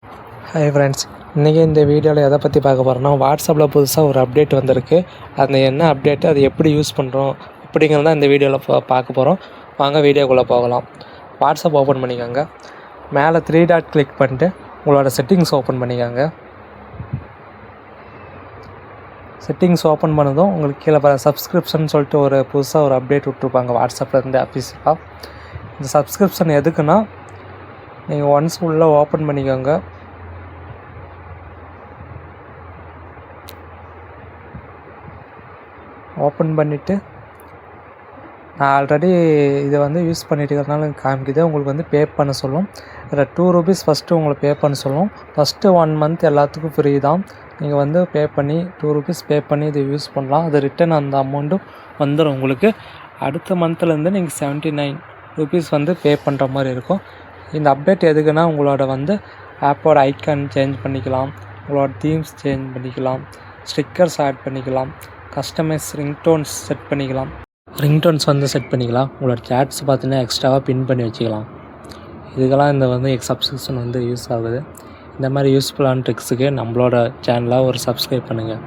Hi friends, இன்றைக்கி இந்த வீடியோவில் எதை பற்றி பார்க்க போகிறோன்னா, வாட்ஸ்அப்பில் புதுசாக ஒரு அப்டேட் வந்திருக்கு. அந்த என்ன அப்டேட்டு, அது எப்படி யூஸ் பண்ணுறோம் அப்படிங்கிறது தான் இந்த வீடியோவில் பார்க்க போகிறோம். வாங்க வீடியோக்குள்ளே போகலாம். வாட்ஸ்அப் ஓப்பன் பண்ணிக்கோங்க. மேலே 3 டாட் கிளிக் பண்ணிட்டு உங்களோட செட்டிங்ஸ் ஓப்பன் பண்ணிக்கோங்க. செட்டிங்ஸ் ஓப்பன் பண்ணதும் உங்களுக்கு கீழே சப்ஸ்கிரிப்ஷன் சொல்லிட்டு ஒரு புதுசாக ஒரு அப்டேட் விட்ருப்பாங்க வாட்ஸ்அப்லேருந்து அஃபீஷியலாக. இந்த சப்ஸ்கிரிப்ஷன் எதுக்குன்னா, நீங்கள் ஒன்ஸ் உள்ளே ஓப்பன் பண்ணிக்கோங்க. ஓப்பன் பண்ணிவிட்டு, நான் ஆல்ரெடி இதை யூஸ் பண்ணிட்டு இருக்கிறதுனால காமிக்குது. உங்களுக்கு பே பண்ண சொல்லும். இதில் ₹2 ஃபஸ்ட்டு உங்களுக்கு பே பண்ண சொல்லும். ஃபஸ்ட்டு 1 மந்த் எல்லாத்துக்கும் ஃப்ரீ தான். நீங்கள் பே பண்ணி ₹2 பே பண்ணி இதை யூஸ் பண்ணலாம். அது ரிட்டன் அந்த அமௌண்ட்டும் வந்துடும் உங்களுக்கு. அடுத்த மந்த்லேருந்து நீங்கள் ₹79 பே பண்ணுற மாதிரி இருக்கும். இந்த அப்டேட் எதுக்குன்னா, உங்களோட ஆப்போட ஐக்கான் சேஞ்ச் பண்ணிக்கலாம், உங்களோட தீம்ஸ் சேஞ்ச் பண்ணிக்கலாம், ஸ்டிக்கர்ஸ் ஆட் பண்ணிக்கலாம், கஸ்டமைஸ் ரிங்டோன்ஸ் செட் பண்ணிக்கலாம். ரிங்டோன்ஸ் செட் பண்ணிக்கலாம். உங்களோட சேட்ஸ் பார்த்தீங்கன்னா எக்ஸ்ட்ராவாக பின் பண்ணி வச்சுக்கலாம். இதுக்கெல்லாம் இந்த சப்ஸ்கிரிப்ஷன் யூஸ் ஆகுது. இந்த மாதிரி யூஸ்ஃபுல்லான ட்ரிக்ஸுக்கு நம்மளோட சேனலை ஒரு சப்ஸ்கிரைப் பண்ணுங்கள்.